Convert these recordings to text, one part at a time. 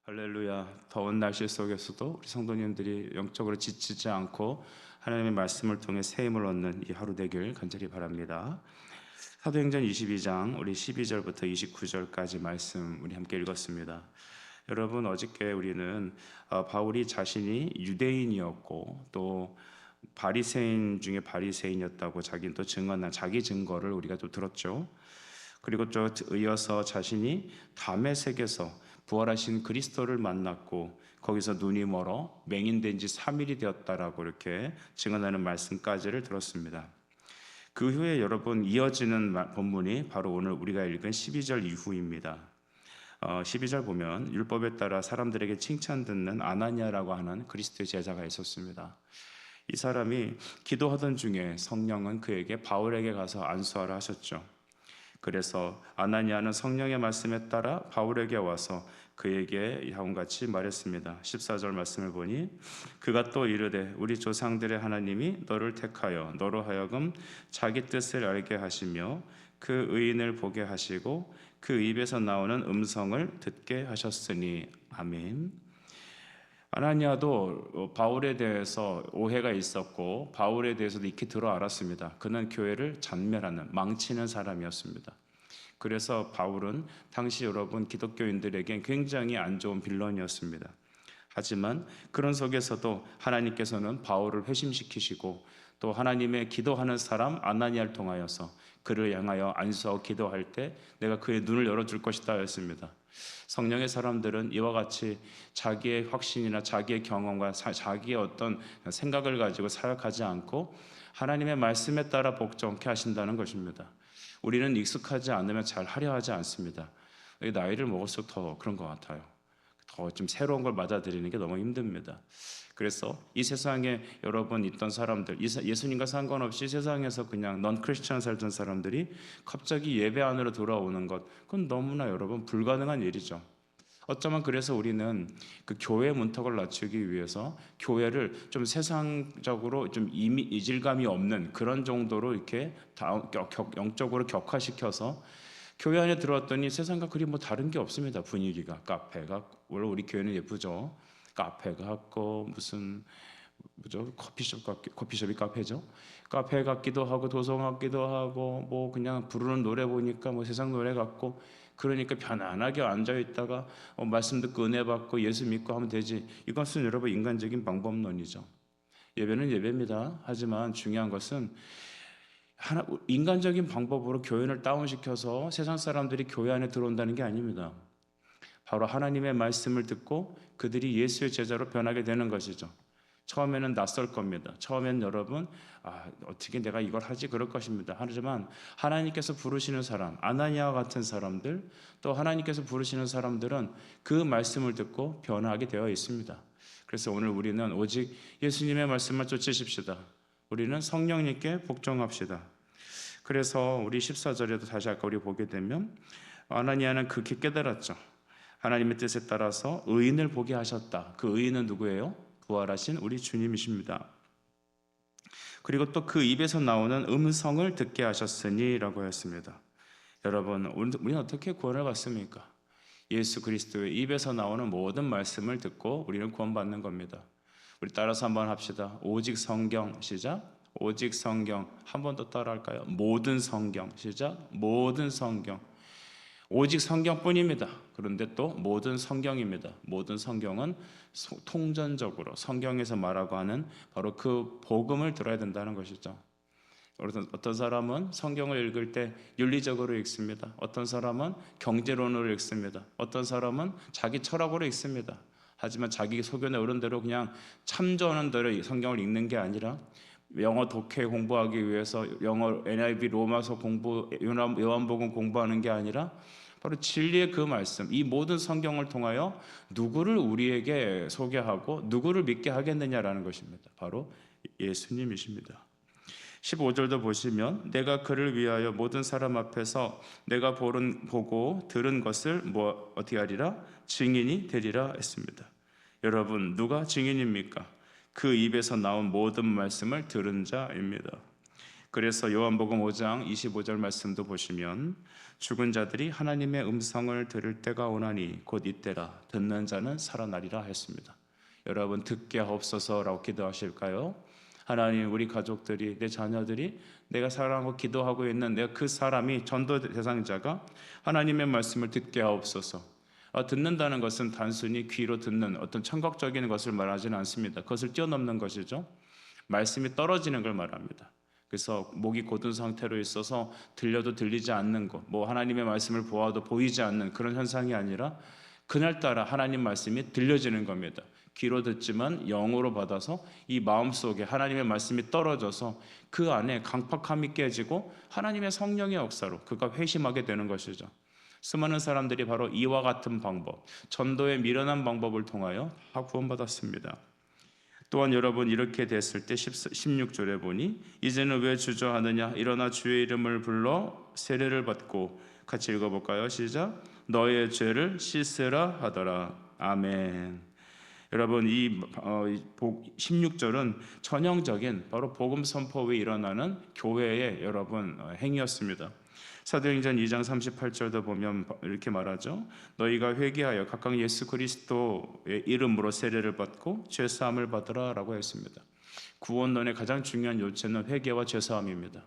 할렐루야. 더운 날씨 속에서도 우리 성도님들이 영적으로 지치지 않고 하나님의 말씀을 통해 새 힘을 얻는 이 하루 되길 간절히 바랍니다. 사도행전 22장 우리 12절부터 29절까지 말씀 우리 함께 읽었습니다. 여러분, 어저께 우리는 바울이 자신이 유대인이었고 또 바리새인 중에 바리새인이었다고 자기는 또 증언한 자기 증거를 우리가 또 들었죠. 그리고 또 이어서 자신이 다메섹에서 부활하신 그리스도를 만났고 거기서 눈이 멀어 맹인된 지 3일이 되었다라고 이렇게 증언하는 말씀까지를 들었습니다. 그 후에 여러분 이어지는 본문이 바로 오늘 우리가 읽은 12절 이후입니다. 12절 보면 율법에 따라 사람들에게 칭찬 듣는 아나니아라고 하는 그리스도의 제자가 있었습니다. 이 사람이 기도하던 중에 성령은 그에게 바울에게 가서 안수하라 하셨죠. 그래서 아나니아는 성령의 말씀에 따라 바울에게 와서 그에게 다음같이 말했습니다. 14절 말씀을 보니 그가 또 이르되 우리 조상들의 하나님이 너를 택하여 너로 하여금 자기 뜻을 알게 하시며 그 의인을 보게 하시고 그 입에서 나오는 음성을 듣게 하셨으니 아멘. 아나니아도 바울에 대해서 오해가 있었고 바울에 대해서도 익히 들어 알았습니다. 그는 교회를 잔멸하는 망치는 사람이었습니다. 그래서 바울은 당시 여러분 기독교인들에게 굉장히 안 좋은 빌런이었습니다. 하지만 그런 속에서도 하나님께서는 바울을 회심시키시고 또 하나님의 기도하는 사람 아나니아를 통하여서 그를 향하여 안수하고 기도할 때 내가 그의 눈을 열어줄 것이다 했습니다. 성령의 사람들은 이와 같이 자기의 확신이나 자기의 경험과 자기의 어떤 생각을 가지고 사역하지 않고 하나님의 말씀에 따라 복종케 하신다는 것입니다. 우리는 익숙하지 않으면 잘 하려 하지 않습니다. 나이를 먹을수록 더 그런 것 같아요. 더 좀 새로운 걸 받아들이는 게 너무 힘듭니다. 그래서 이 세상에 여러분 있던 사람들, 예수님과 상관없이 세상에서 그냥 넌 크리스천 살던 사람들이 갑자기 예배 안으로 돌아오는 것, 그건 너무나 여러분 불가능한 일이죠. 어쩌면 그래서 우리는 그 교회 문턱을 낮추기 위해서 교회를 좀 세상적으로 좀 이질감이 없는 그런 정도로 이렇게 영적으로 격화시켜서 교회 안에 들어왔더니 세상과 그리 뭐 다른 게 없습니다. 분위기가 카페가 원래 우리 교회는 예쁘죠. 카페 같고 무슨 뭐죠? 커피숍이 카페죠. 카페 같기도 하고 도서 같기도 하고 뭐 그냥 부르는 노래 보니까 뭐 세상 노래 같고 그러니까 편안하게 앉아 있다가 말씀 듣고 은혜 받고 예수 믿고 하면 되지. 이것은 여러분 인간적인 방법론이죠. 예배는 예배입니다. 하지만 중요한 것은 인간적인 방법으로 교회를 다운시켜서 세상 사람들이 교회 안에 들어온다는 게 아닙니다. 바로 하나님의 말씀을 듣고 그들이 예수의 제자로 변하게 되는 것이죠. 처음에는 낯설 겁니다. 처음엔 여러분 어떻게 내가 이걸 하지 그럴 것입니다. 하지만 하나님께서 부르시는 사람, 아나니아와 같은 사람들, 또 하나님께서 부르시는 사람들은 그 말씀을 듣고 변하게 되어 있습니다. 그래서 오늘 우리는 오직 예수님의 말씀만 쫓으십시다. 우리는 성령님께 복종합시다. 그래서 우리 14절에도 다시 아까 우리 보게 되면 아나니아는 그렇게 깨달았죠. 하나님의 뜻에 따라서 의인을 보게 하셨다. 그 의인은 누구예요? 부활하신 우리 주님이십니다. 그리고 또 그 입에서 나오는 음성을 듣게 하셨으니 라고 했습니다. 여러분, 우리는 어떻게 구원을 받습니까? 예수 그리스도의 입에서 나오는 모든 말씀을 듣고 우리는 구원받는 겁니다. 우리 따라서 한번 합시다. 오직 성경, 시작. 오직 성경. 한 번 더 따라 할까요? 모든 성경, 시작. 모든 성경. 오직 성경뿐입니다. 그런데 또 모든 성경입니다. 모든 성경은 통전적으로 성경에서 말하고 하는 바로 그 복음을 들어야 된다는 것이죠. 어떤 사람은 성경을 읽을 때 윤리적으로 읽습니다. 어떤 사람은 경제론으로 읽습니다. 어떤 사람은 자기 철학으로 읽습니다. 하지만 자기 소견에 오른 대로 그냥 참조하는 대로 성경을 읽는 게 아니라 영어 독해 공부하기 위해서 영어 NIV 로마서 공부, 요한복음 공부하는 게 아니라 바로 진리의 그 말씀, 이 모든 성경을 통하여 누구를 우리에게 소개하고 누구를 믿게 하겠느냐라는 것입니다. 바로 예수님이십니다. 15절도 보시면 내가 그를 위하여 모든 사람 앞에서 내가 보고 들은 것을 어떻게 하리라? 증인이 되리라 했습니다. 여러분, 누가 증인입니까? 그 입에서 나온 모든 말씀을 들은 자입니다. 그래서 요한복음 5장 25절 말씀도 보시면 죽은 자들이 하나님의 음성을 들을 때가 오나니 곧 이때라 듣는 자는 살아나리라 했습니다. 여러분 듣게 하옵소서라고 기도하실까요? 하나님, 우리 가족들이, 내 자녀들이, 내가 사랑하고 기도하고 있는 내가 그 사람이, 전도 대상자가 하나님의 말씀을 듣게 하옵소서. 듣는다는 것은 단순히 귀로 듣는 어떤 청각적인 것을 말하지는 않습니다. 그것을 뛰어넘는 것이죠. 말씀이 떨어지는 걸 말합니다. 그래서 목이 곧은 상태로 있어서 들려도 들리지 않는 것, 뭐 하나님의 말씀을 보아도 보이지 않는 그런 현상이 아니라 그날따라 하나님 말씀이 들려지는 겁니다. 귀로 듣지만 영으로 받아서 이 마음속에 하나님의 말씀이 떨어져서 그 안에 강팍함이 깨지고 하나님의 성령의 역사로 그가 회심하게 되는 것이죠. 수많은 사람들이 바로 이와 같은 방법, 전도의 미련한 방법을 통하여 다 구원받았습니다. 또한 여러분, 이렇게 됐을 때 16절에 보니 이제는 왜 주저하느냐, 일어나 주의 이름을 불러 세례를 받고, 같이 읽어볼까요? 시작. 너의 죄를 씻으라 하더라. 아멘. 여러분, 이 16절은 전형적인 바로 복음 선포 후에 일어나는 교회의 여러분 행위였습니다. 사도행전 2장 38절도 보면 이렇게 말하죠. 너희가 회개하여 각각 예수 그리스도의 이름으로 세례를 받고 죄사함을 받으라 라고 했습니다. 구원론의 가장 중요한 요체는 회개와 죄사함입니다.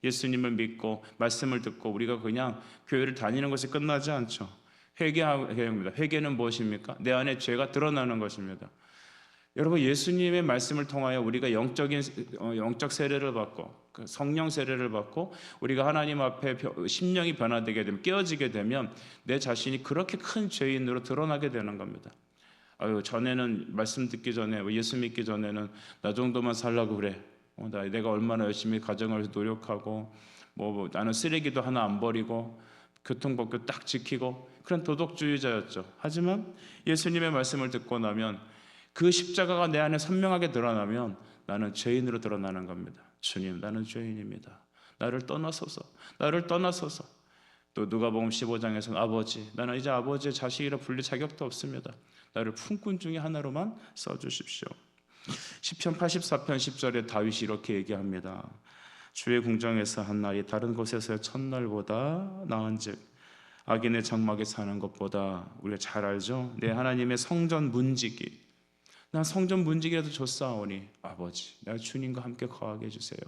예수님을 믿고 말씀을 듣고 우리가 그냥 교회를 다니는 것이 끝나지 않죠. 회개합니다. 회개는 무엇입니까? 내 안에 죄가 드러나는 것입니다. 여러분, 예수님의 말씀을 통하여 우리가 영적 세례를 받고 성령 세례를 받고 우리가 하나님 앞에 심령이 변화되게 되면, 깨어지게 되면 내 자신이 그렇게 큰 죄인으로 드러나게 되는 겁니다. 전에는 말씀 듣기 전에, 예수 믿기 전에는 나 정도만 살라고 그래. 내가 얼마나 열심히 가정을 노력하고 뭐 나는 쓰레기도 하나 안 버리고 교통법규 딱 지키고 그런 도덕주의자였죠. 하지만 예수님의 말씀을 듣고 나면, 그 십자가가 내 안에 선명하게 드러나면 나는 죄인으로 드러나는 겁니다. 주님, 나는 죄인입니다. 나를 떠나소서. 나를 떠나소서. 또 누가복음 15장에서는 아버지, 나는 이제 아버지의 자식이라 불릴 자격도 없습니다. 나를 품꾼 중에 하나로만 써주십시오. 시편 84편 10절에 다윗이 이렇게 얘기합니다. 주의 궁정에서 한 날이 다른 곳에서의 첫날보다 나은즉 악인의 장막에 사는 것보다, 우리가 잘 알죠? 내 하나님의 성전 문지기, 난 성전 문지기라도 좋사오니 아버지, 내가 주님과 함께 거하게 해주세요.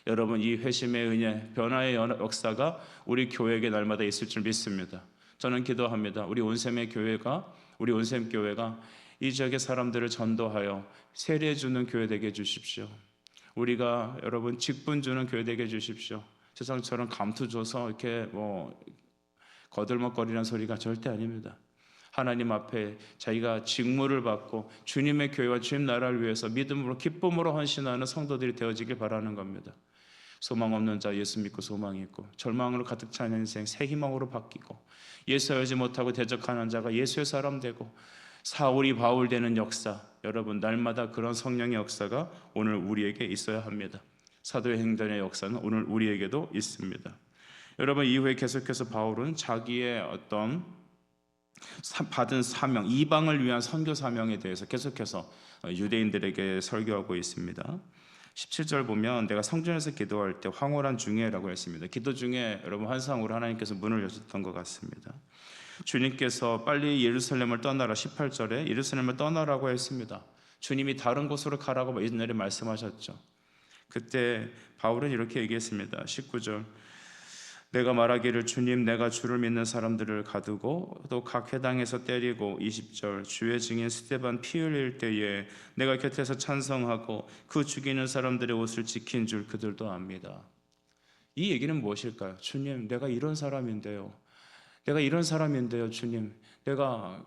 여러분, 이 회심의 은혜, 변화의 역사가 우리 교회에게 날마다 있을 줄 믿습니다. 저는 기도합니다. 우리 온샘의 교회가, 우리 온샘 교회가 이 지역의 사람들을 전도하여 세례 주는 교회 되게 해주십시오. 우리가 여러분 직분 주는 교회 되게 해주십시오. 세상처럼 감투 줘서 이렇게 거들먹거리는 소리가 절대 아닙니다. 하나님 앞에 자기가 직무를 받고 주님의 교회와 주님 나라를 위해서 믿음으로 기쁨으로 헌신하는 성도들이 되어지길 바라는 겁니다. 소망 없는 자 예수 믿고 소망이 있고, 절망으로 가득 찬 인생 새 희망으로 바뀌고, 예수 알지 못하고 대적하는 자가 예수의 사람 되고, 사울이 바울 되는 역사, 여러분 날마다 그런 성령의 역사가 오늘 우리에게 있어야 합니다. 사도의 행전의 역사는 오늘 우리에게도 있습니다. 여러분, 이후에 계속해서 바울은 자기의 어떤 받은 사명, 이방을 위한 선교 사명에 대해서 계속해서 유대인들에게 설교하고 있습니다. 17절 보면 내가 성전에서 기도할 때 황홀한 중에라고 했습니다. 기도 중에 여러분 환상으로 하나님께서 문을 여셨던 것 같습니다. 주님께서 빨리 예루살렘을 떠나라, 18절에 예루살렘을 떠나라고 했습니다. 주님이 다른 곳으로 가라고 옛날에 말씀하셨죠. 그때 바울은 이렇게 얘기했습니다. 19절, 내가 말하기를 주님, 내가 주를 믿는 사람들을 가두고 또 각 회당에서 때리고, 20절, 주의 증인 스데반 피 흘릴 때에 내가 곁에서 찬성하고 그 죽이는 사람들의 옷을 지킨 줄 그들도 압니다. 이 얘기는 무엇일까요? 주님, 내가 이런 사람인데요. 내가 이런 사람인데요, 주님. 내가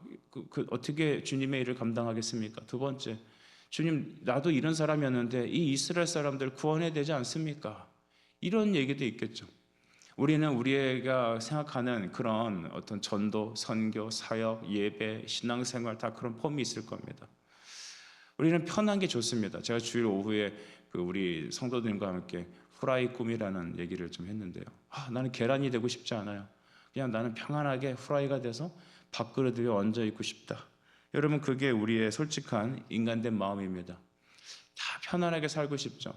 어떻게 주님의 일을 감당하겠습니까? 두 번째, 주님, 나도 이런 사람이었는데 이 이스라엘 사람들 구원해야 되지 않습니까? 이런 얘기도 있겠죠. 우리는 우리가 생각하는 그런 어떤 전도, 선교, 사역, 예배, 신앙생활 다 그런 폼이 있을 겁니다. 우리는 편한 게 좋습니다. 제가 주일 오후에 우리 성도들과 함께 후라이 꿈이라는 얘기를 좀 했는데요. 나는 계란이 되고 싶지 않아요. 그냥 나는 평안하게 후라이가 돼서 밥그릇 위에 얹어 있고 싶다. 여러분, 그게 우리의 솔직한 인간된 마음입니다. 다 편안하게 살고 싶죠.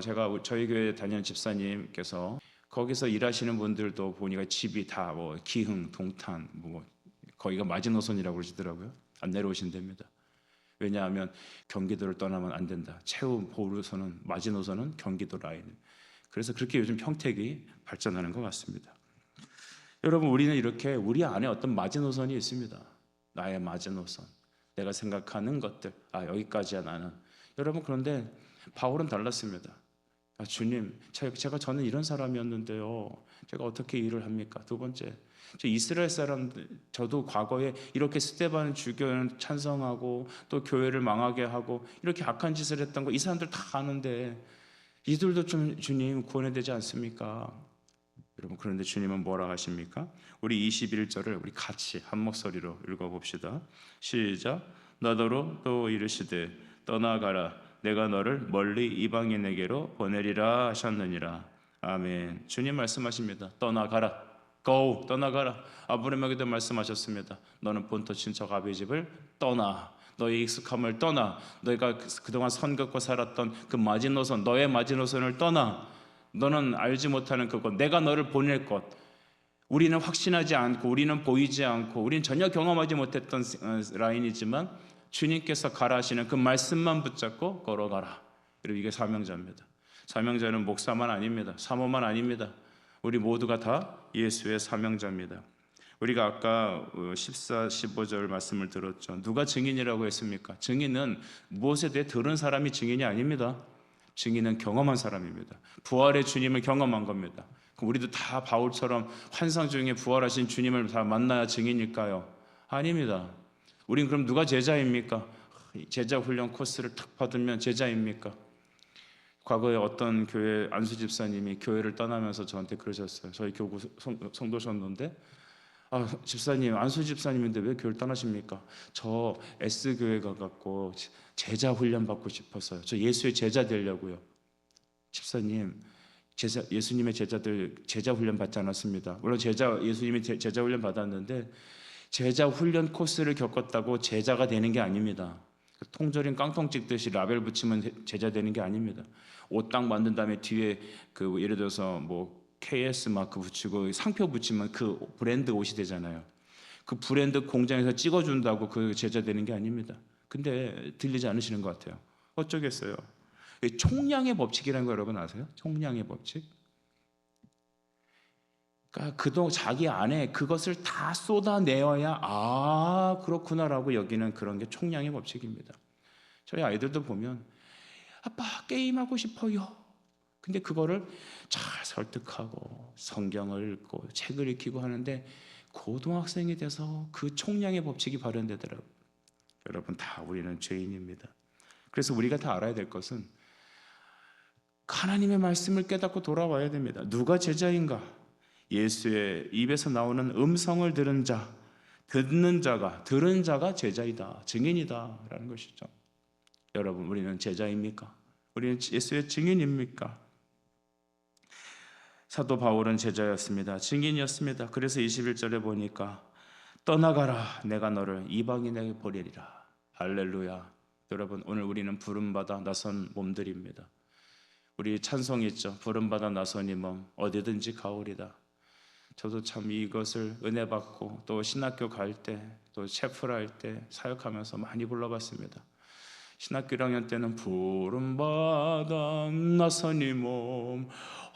제가 저희 교회 다니는 집사님께서 거기서 일하시는 분들도 보니까 집이 다 뭐 기흥, 동탄, 뭐 거기가 마지노선이라고 그러시더라고요. 안 내려오신답니다. 왜냐하면 경기도를 떠나면 안 된다. 최후 보루선은 마지노선은 경기도 라인. 그래서 그렇게 요즘 평택이 발전하는 것 같습니다. 여러분, 우리는 이렇게 우리 안에 어떤 마지노선이 있습니다. 나의 마지노선, 내가 생각하는 것들, 여기까지야 나는. 여러분, 그런데 바울은 달랐습니다. 주님, 저는 이런 사람이었는데요, 제가 어떻게 일을 합니까? 두 번째, 저 이스라엘 사람들, 저도 과거에 이렇게 스데반 주교는 찬성하고 또 교회를 망하게 하고 이렇게 악한 짓을 했던 거 이 사람들 다 아는데 이들도 좀 주님 구원해야 되지 않습니까? 여러분, 그런데 주님은 뭐라 하십니까? 우리 21절을 우리 같이 한 목소리로 읽어봅시다. 시작. 너더러 또 이르시되 떠나가라, 내가 너를 멀리 이방인에게로 보내리라 하셨느니라. 아멘. 주님 말씀하십니다. 떠나가라. Go, 떠나가라. 아브라함에게도 말씀하셨습니다. 너는 본토 친척 아비 집을 떠나. 너의 익숙함을 떠나. 너희가 그동안 선 긋고 살았던 그 마지노선, 너의 마지노선을 떠나. 너는 알지 못하는 그곳, 내가 너를 보낼 곳. 우리는 확신하지 않고, 우리는 보이지 않고, 우리는 전혀 경험하지 못했던 라인이지만 주님께서 가라 하시는 그 말씀만 붙잡고 걸어가라. 그리고 이게 사명자입니다. 사명자는 목사만 아닙니다. 사모만 아닙니다. 우리 모두가 다 예수의 사명자입니다. 우리가 아까 14, 15절 말씀을 들었죠. 누가 증인이라고 했습니까? 증인은 무엇에 대해 들은 사람이 증인이 아닙니다. 증인은 경험한 사람입니다. 부활의 주님을 경험한 겁니다. 그럼 우리도 다 바울처럼 환상 중에 부활하신 주님을 다 만나야 증인일까요? 아닙니다. 우린 그럼 누가 제자입니까? 제자 훈련 코스를 탁 받으면 제자입니까? 과거에 어떤 교회 안수 집사님이 교회를 떠나면서 저한테 그러셨어요. 저희 교구 성도셨는데, 집사님, 안수 집사님인데 왜 교회를 떠나십니까? 저 S교회 가갖고 제자 훈련 받고 싶었어요. 저 예수의 제자 되려고요. 집사님, 예수님의 제자들 제자 훈련 받지 않았습니다. 물론 예수님이 제자 훈련 받았는데 제자 훈련 코스를 겪었다고 제자가 되는 게 아닙니다. 통조림 깡통 찍듯이 라벨 붙이면 제자 되는 게 아닙니다. 옷 딱 만든 다음에 뒤에 그 예를 들어서 뭐 KS 마크 붙이고 상표 붙이면 그 브랜드 옷이 되잖아요. 그 브랜드 공장에서 찍어준다고 그 제자 되는 게 아닙니다. 근데 들리지 않으시는 것 같아요. 어쩌겠어요. 총량의 법칙이라는 거 여러분 아세요? 총량의 법칙. 그러니까 그동안 자기 안에 그것을 다 쏟아내어야 그렇구나라고 여기는 그런 게 총량의 법칙입니다. 저희 아이들도 보면 아빠 게임하고 싶어요. 근데 그거를 잘 설득하고 성경을 읽고 책을 읽히고 하는데 고등학생이 돼서 그 총량의 법칙이 발현되더라고요. 여러분, 다 우리는 죄인입니다. 그래서 우리가 다 알아야 될 것은 하나님의 말씀을 깨닫고 돌아와야 됩니다. 누가 제자인가? 예수의 입에서 나오는 음성을 들은 자가 제자이다, 증인이다 라는 것이죠. 여러분, 우리는 제자입니까? 우리는 예수의 증인입니까? 사도 바울은 제자였습니다. 증인이었습니다. 그래서 21절에 보니까 떠나가라, 내가 너를 이방인에게 보내리라. 할렐루야. 여러분, 오늘 우리는 부름받아 나선 몸들입니다. 우리 찬송이 있죠. 부름받아 나선이 몸 어디든지 가오리다. 저도 참 이것을 은혜 받고 또 신학교 갈 때 또 체프할 때 사역하면서 많이 불러봤습니다. 신학교 1학년 때는 부름받아 나선이 몸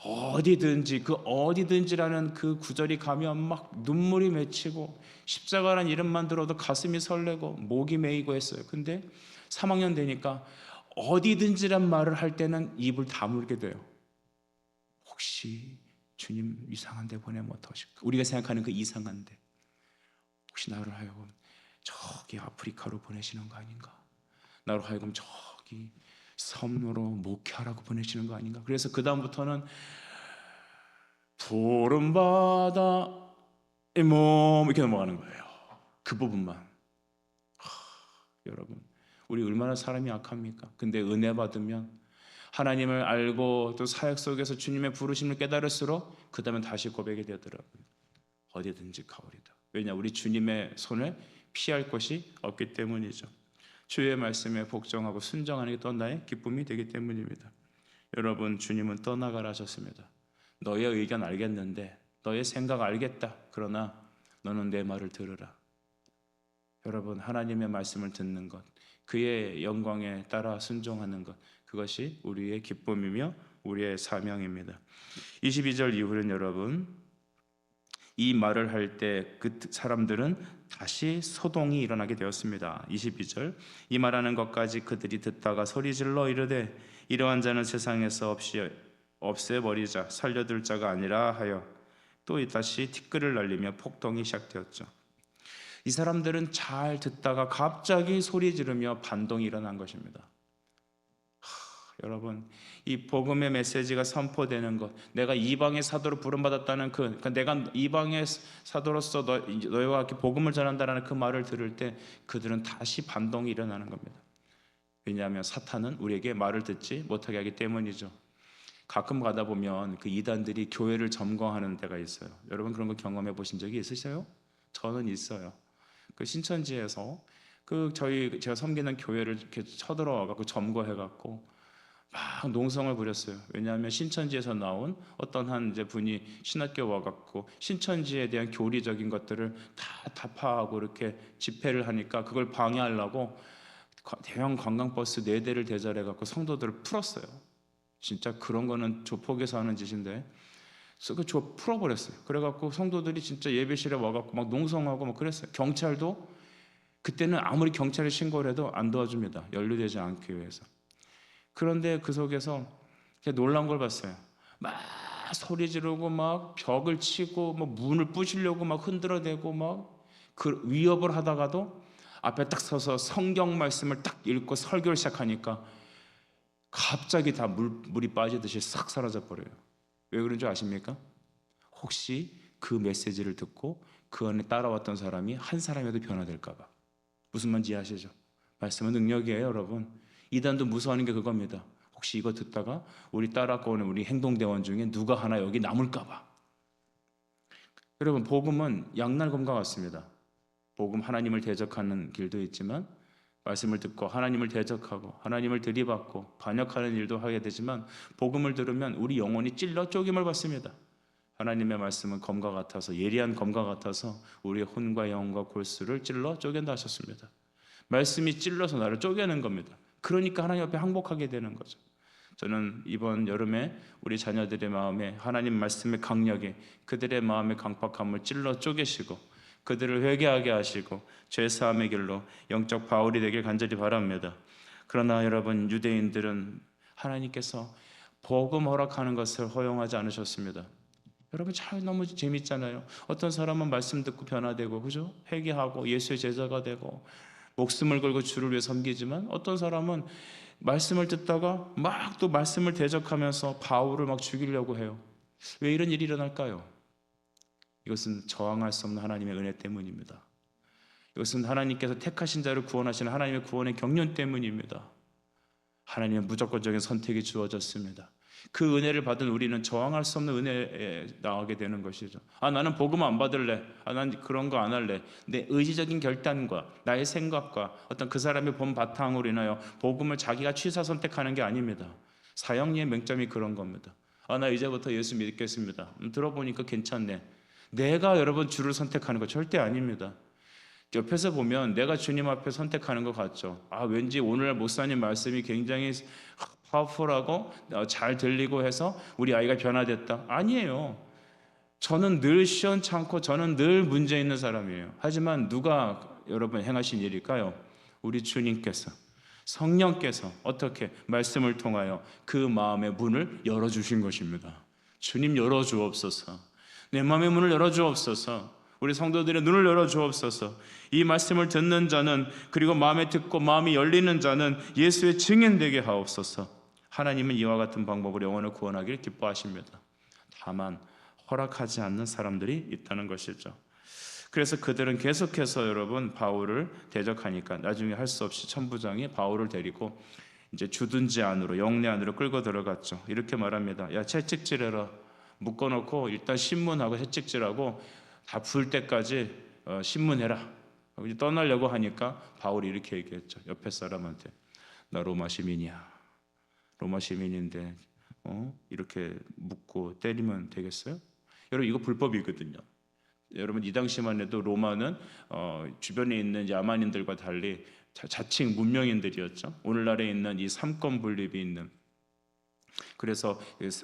어디든지, 그 어디든지라는 그 구절이 가면 막 눈물이 맺히고 십자가라는 이름만 들어도 가슴이 설레고 목이 메이고 했어요. 근데 3학년 되니까 어디든지란 말을 할 때는 입을 다물게 돼요. 혹시 주님 이상한 데 보내면 어떠실까? 우리가 생각하는 그 이상한 데, 혹시 나를 하여금 저기 아프리카로 보내시는 거 아닌가? 나로 하여금 저기 섬으로 목회하라고 보내시는 거 아닌가? 그래서 그 다음부터는 부름받아 이 몸 이렇게 넘어가는 거예요. 그 부분만. 여러분, 우리 얼마나 사람이 악합니까? 근데 은혜 받으면 하나님을 알고 또 사역 속에서 주님의 부르심을 깨달을수록 그 다음에 다시 고백이 되더라고요. 어디든지 가오리다. 왜냐? 우리 주님의 손을 피할 곳이 없기 때문이죠. 주의 말씀에 복종하고 순종하는 게 또 나의 기쁨이 되기 때문입니다. 여러분, 주님은 떠나가라 하셨습니다. 너의 의견 알겠는데, 너의 생각 알겠다. 그러나 너는 내 말을 들으라. 여러분, 하나님의 말씀을 듣는 것, 그의 영광에 따라 순종하는 것, 그것이 우리의 기쁨이며 우리의 사명입니다. 22절 이후는 여러분, 이 말을 할 때 그 사람들은 다시 소동이 일어나게 되었습니다. 22절, 이 말하는 것까지 그들이 듣다가 소리질러 이르되 이러한 자는 세상에서 없애버리자, 살려둘 자가 아니라 하여 또 다시 티끌을 날리며 폭동이 시작되었죠. 이 사람들은 잘 듣다가 갑자기 소리 지르며 반동이 일어난 것입니다. 여러분, 이 복음의 메시지가 선포되는 것, 내가 이방의 사도로 부름받았다는 그러니까 내가 이방의 사도로서 너희와 같이 복음을 전한다는 그 말을 들을 때 그들은 다시 반동이 일어나는 겁니다. 왜냐하면 사탄은 우리에게 말을 듣지 못하게 하기 때문이죠. 가끔 가다 보면 그 이단들이 교회를 점거하는 데가 있어요. 여러분, 그런 거 경험해 보신 적이 있으세요? 저는 있어요. 그 신천지에서 제가 섬기는 교회를 이렇게 쳐들어와갖고 점거해갖고 막 농성을 부렸어요. 왜냐하면 신천지에서 나온 어떤 한 이제 분이 신학교 와갖고 신천지에 대한 교리적인 것들을 다 타파하고 이렇게 집회를 하니까 그걸 방해하려고 대형 관광버스 4대를 대절해갖고 성도들을 풀었어요. 진짜 그런 거는 조폭에서 하는 짓인데, 그래서 풀어버렸어요. 그래갖고 성도들이 진짜 예배실에 와갖고 막 농성하고 막 그랬어요. 경찰도 그때는 아무리 경찰에 신고를 해도 안 도와줍니다. 연루되지 않기 위해서. 그런데 그 속에서 놀라운 걸 봤어요. 막 소리 지르고 막 벽을 치고 막 문을 부시려고 막 흔들어대고 막 그 위협을 하다가도 앞에 딱 서서 성경 말씀을 딱 읽고 설교를 시작하니까 갑자기 다 물이 빠지듯이 싹 사라져 버려요. 왜 그런 줄 아십니까? 혹시 그 메시지를 듣고 그 안에 따라왔던 사람이 한 사람이라도 변화될까 봐. 무슨 말인지 이해하시죠? 말씀은 능력이에요, 여러분. 이단도 무서워하는 게 그겁니다. 혹시 이거 듣다가 우리 따라고 오는 우리 행동대원 중에 누가 하나 여기 남을까 봐. 여러분, 복음은 양날검과 같습니다. 복음, 하나님을 대적하는 길도 있지만 말씀을 듣고 하나님을 대적하고 하나님을 들이받고 반역하는 일도 하게 되지만 복음을 들으면 우리 영혼이 찔러 쪼김을 받습니다. 하나님의 말씀은 검과 같아서, 예리한 검과 같아서 우리의 혼과 영혼과 골수를 찔러 쪼갠다 하셨습니다. 말씀이 찔러서 나를 쪼개는 겁니다. 그러니까 하나님 앞에 항복하게 되는 거죠. 저는 이번 여름에 우리 자녀들의 마음에 하나님 말씀의 강력에 그들의 마음의 강팍함을 찔러 쪼개시고 그들을 회개하게 하시고 죄사함의 길로 영적 바울이 되길 간절히 바랍니다. 그러나 여러분, 유대인들은 하나님께서 복음 허락하는 것을 허용하지 않으셨습니다. 여러분, 참 너무 재밌잖아요. 어떤 사람은 말씀 듣고 변화되고, 그죠? 회개하고 예수의 제자가 되고 목숨을 걸고 주를 위해 섬기지만, 어떤 사람은 말씀을 듣다가 막 또 말씀을 대적하면서 바울을 막 죽이려고 해요. 왜 이런 일이 일어날까요? 이것은 저항할 수 없는 하나님의 은혜 때문입니다. 이것은 하나님께서 택하신 자를 구원하시는 하나님의 구원의 경륜 때문입니다. 하나님의 무조건적인 선택이 주어졌습니다. 그 은혜를 받은 우리는 저항할 수 없는 은혜에 나가게 되는 것이죠. 나는 복음 안 받을래. 난 그런 거 안 할래. 내 의지적인 결단과 나의 생각과 어떤 그 사람의 본 바탕으로 인하여 복음을 자기가 취사 선택하는 게 아닙니다. 사형리의 맹점이 그런 겁니다. 나 이제부터 예수 믿겠습니다. 들어보니까 괜찮네. 내가 여러분 주를 선택하는 거 절대 아닙니다. 옆에서 보면 내가 주님 앞에 선택하는 것 같죠. 왠지 오늘 목사님 말씀이 굉장히 파워풀하고 잘 들리고 해서 우리 아이가 변화됐다. 아니에요. 저는 늘 시원찮고 저는 늘 문제 있는 사람이에요. 하지만 누가 여러분 행하신 일일까요? 우리 주님께서, 성령께서 어떻게 말씀을 통하여 그 마음의 문을 열어주신 것입니다. 주님 열어주옵소서. 내 마음의 문을 열어주옵소서. 우리 성도들의 눈을 열어주옵소서. 이 말씀을 듣는 자는, 그리고 마음에 듣고 마음이 열리는 자는 예수의 증인되게 하옵소서. 하나님은 이와 같은 방법으로 영혼을 구원하기를 기뻐하십니다. 다만 허락하지 않는 사람들이 있다는 것이죠. 그래서 그들은 계속해서 여러분 바울을 대적하니까 나중에 할 수 없이 천부장이 바울을 데리고 이제 주둔지 안으로, 영내 안으로 끌고 들어갔죠. 이렇게 말합니다. 야, 채찍질해라. 묶어놓고 일단 신문하고 채찍질하고 다 풀 때까지 신문해라. 이제 떠나려고 하니까 바울이 이렇게 얘기했죠. 옆에 사람한테, 나 로마 시민이야. 로마 시민인데 이렇게 묶고 때리면 되겠어요? 여러분 이거 불법이거든요. 여러분 이 당시만 해도 로마는 주변에 있는 야만인들과 달리 자칭 문명인들이었죠. 오늘날에 있는 이 삼권 분립이 있는, 그래서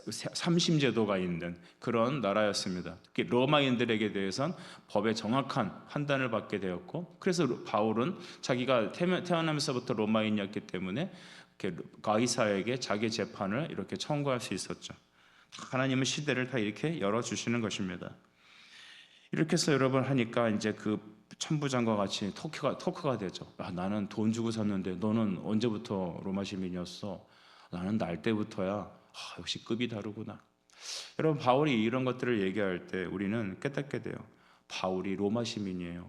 삼심제도가 있는 그런 나라였습니다. 특히 로마인들에게 대해서는 법의 정확한 판단을 받게 되었고, 그래서 바울은 자기가 태어나면서부터 로마인이었기 때문에 가이사에게 자기 재판을 이렇게 청구할 수 있었죠. 하나님은 시대를 다 이렇게 열어주시는 것입니다. 이렇게 해서 여러분 하니까 이제 그 천부장과 같이 토크가 되죠. 나는 돈 주고 샀는데 너는 언제부터 로마 시민이었어? 나는 날 때부터야. 역시 급이 다르구나. 여러분 바울이 이런 것들을 얘기할 때 우리는 깨닫게 돼요. 바울이 로마 시민이에요.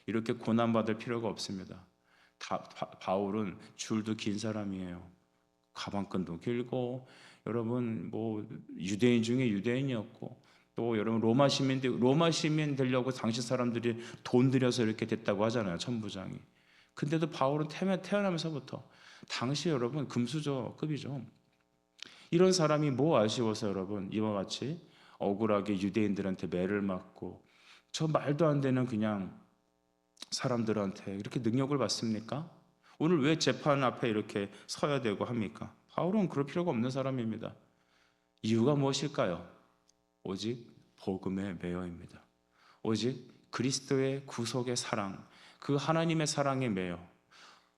이렇게 고난받을 필요가 없습니다. 바울은 줄도 긴 사람이에요. 가방끈도 길고, 여러분 뭐 유대인 중에 유대인이었고, 또 여러분 로마 시민 되려고 당시 사람들이 돈 들여서 이렇게 됐다고 하잖아요, 천부장이. 근데도 바울은 태어나면서부터 당시 여러분 금수저급이죠. 이런 사람이 뭐 아쉬워서 여러분 이와 같이 억울하게 유대인들한테 매를 맞고 저 말도 안 되는 그냥 사람들한테 이렇게 능력을 받습니까? 오늘 왜 재판 앞에 이렇게 서야 되고 합니까? 바울은 그럴 필요가 없는 사람입니다. 이유가 무엇일까요? 오직 복음의 매여입니다. 오직 그리스도의 구속의 사랑, 그 하나님의 사랑에 매여.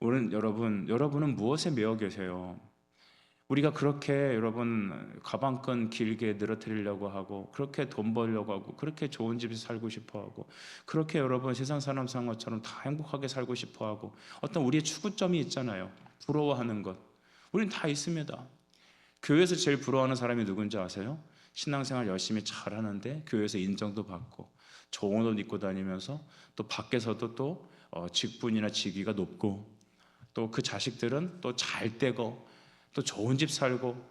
오늘 여러분은 무엇에 매여 계세요? 우리가 그렇게 여러분 가방끈 길게 늘어뜨리려고 하고, 그렇게 돈 벌려고 하고, 그렇게 좋은 집에서 살고 싶어 하고, 그렇게 여러분 세상 사람 사는 것처럼 다 행복하게 살고 싶어 하고, 어떤 우리의 추구점이 있잖아요. 부러워하는 것. 우리는 다 있습니다. 교회에서 제일 부러워하는 사람이 누군지 아세요? 신앙생활 열심히 잘하는데 교회에서 인정도 받고 좋은 옷 입고 다니면서 또 밖에서도 또 직분이나 직위가 높고, 또 그 자식들은 또 잘 되고 또 좋은 집 살고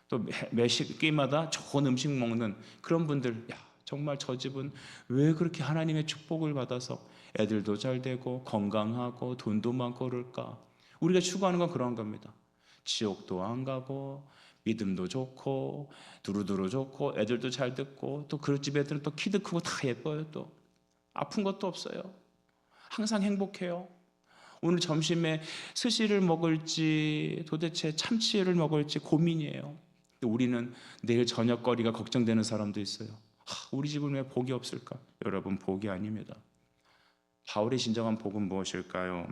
또 매 끼마다 좋은 음식 먹는 그런 분들, 정말 저 집은 왜 그렇게 하나님의 축복을 받아서 애들도 잘 되고 건강하고 돈도 많고 그럴까? 우리가 추구하는 건 그런 겁니다. 지옥도 안 가고 믿음도 좋고 두루두루 좋고 애들도 잘 듣고, 또 그 집 애들은 또 키도 크고 다 예뻐요. 또 아픈 것도 없어요. 항상 행복해요. 오늘 점심에 스시를 먹을지 도대체 참치를 먹을지 고민이에요. 우리는 내일 저녁거리가 걱정되는 사람도 있어요. 우리 집은 왜 복이 없을까? 여러분, 복이 아닙니다. 바울의 진정한 복은 무엇일까요?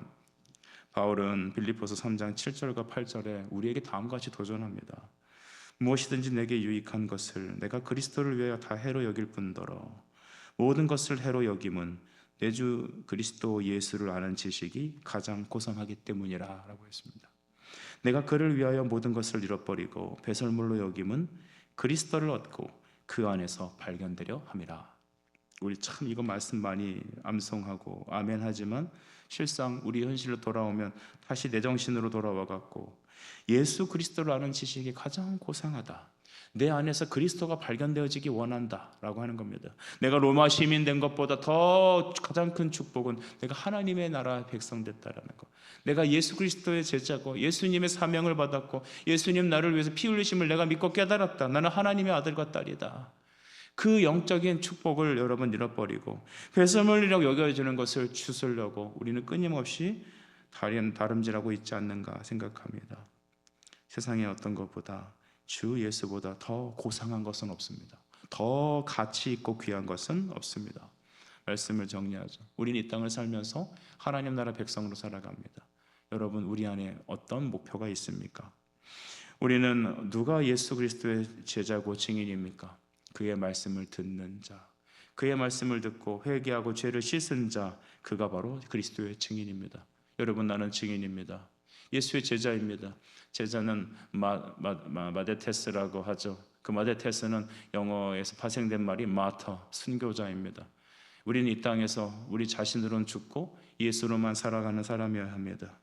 바울은 빌립보서 3장 7절과 8절에 우리에게 다음과 같이 도전합니다. 무엇이든지 내게 유익한 것을 내가 그리스도를 위하여 다 해로 여길 뿐더러 모든 것을 해로 여김은 내 주 그리스도 예수를 아는 지식이 가장 고상하기 때문이라 라고 했습니다. 내가 그를 위하여 모든 것을 잃어버리고 배설물로 여김은 그리스도를 얻고 그 안에서 발견되려 함이라. 우리 참 이거 말씀 많이 암송하고 아멘 하지만 실상 우리 현실로 돌아오면 다시 내 정신으로 돌아와 갖고 예수 그리스도를 아는 지식이 가장 고상하다, 내 안에서 그리스도가 발견되어지기 원한다 라고 하는 겁니다. 내가 로마 시민 된 것보다 더 가장 큰 축복은 내가 하나님의 나라 백성 됐다라는 것, 내가 예수 그리스도의 제자고 예수님의 사명을 받았고 예수님 나를 위해서 피 흘리심을 내가 믿고 깨달았다, 나는 하나님의 아들과 딸이다. 그 영적인 축복을 여러분 잃어버리고 배설물이라고 여겨지는 것을 주스려고 우리는 끊임없이 다름질하고 있지 않는가 생각합니다. 세상의 어떤 것보다 주 예수보다 더 고상한 것은 없습니다. 더 가치 있고 귀한 것은 없습니다. 말씀을 정리하죠. 우리는 이 땅을 살면서 하나님 나라 백성으로 살아갑니다. 여러분, 우리 안에 어떤 목표가 있습니까? 우리는 누가 예수 그리스도의 제자고 증인입니까? 그의 말씀을 듣는 자, 그의 말씀을 듣고 회개하고 죄를 씻은 자, 그가 바로 그리스도의 증인입니다. 여러분, 나는 증인입니다. 예수의 제자입니다. 제자는 마데테스라고 하죠. 그 마데테스는 영어에서 파생된 말이 마터, 순교자입니다. 우리는 이 땅에서 우리 자신으로는 죽고 예수로만 살아가는 사람이어야 합니다.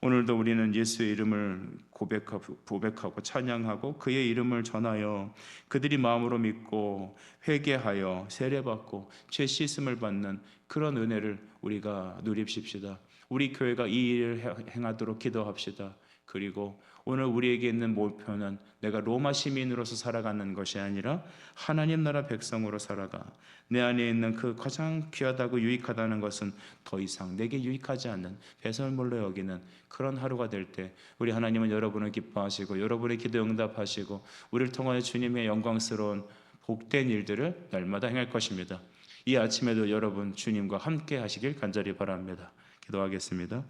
오늘도 우리는 예수의 이름을 고백하고 찬양하고 그의 이름을 전하여 그들이 마음으로 믿고 회개하여 세례받고 죄 씻음을 받는 그런 은혜를 우리가 누립시다. 우리 교회가 이 일을 행하도록 기도합시다. 그리고 오늘 우리에게 있는 목표는 내가 로마 시민으로서 살아가는 것이 아니라 하나님 나라 백성으로 살아가 내 안에 있는 그 가장 귀하다고 유익하다는 것은 더 이상 내게 유익하지 않는 배설물로 여기는 그런 하루가 될 때 우리 하나님은 여러분을 기뻐하시고 여러분의 기도 응답하시고 우리를 통하여 주님의 영광스러운 복된 일들을 날마다 행할 것입니다. 이 아침에도 여러분 주님과 함께 하시길 간절히 바랍니다. 기도하겠습니다.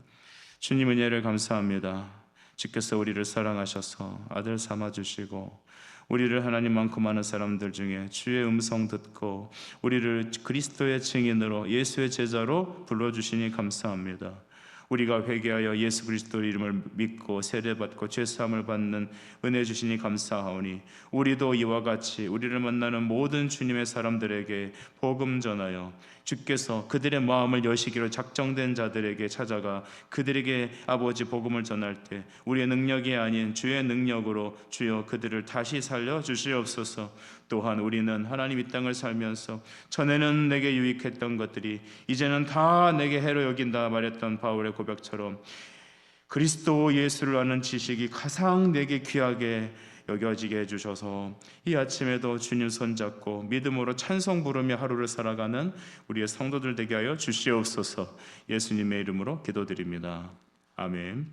주님 은혜를 감사합니다. 주께서 우리를 사랑하셔서 아들 삼아주시고 우리를 하나님만큼 많은 사람들 중에 주의 음성 듣고 우리를 그리스도의 증인으로 예수의 제자로 불러주시니 감사합니다. 우리가 회개하여 예수 그리스도 이름을 믿고 세례받고 죄사함을 받는 은혜 주시니 감사하오니 우리도 이와 같이 우리를 만나는 모든 주님의 사람들에게 복음 전하여 주께서 그들의 마음을 여시기로 작정된 자들에게 찾아가 그들에게 아버지 복음을 전할 때 우리의 능력이 아닌 주의 능력으로 주여 그들을 다시 살려 주시옵소서. 또한 우리는 하나님 이 땅을 살면서 전에는 내게 유익했던 것들이 이제는 다 내게 해로 여긴다 말했던 바울의 고백처럼 그리스도 예수를 아는 지식이 가장 내게 귀하게 여겨지게 해주셔서 이 아침에도 주님 손잡고 믿음으로 찬송 부르며 하루를 살아가는 우리의 성도들 되게 하여 주시옵소서. 예수님의 이름으로 기도드립니다. 아멘.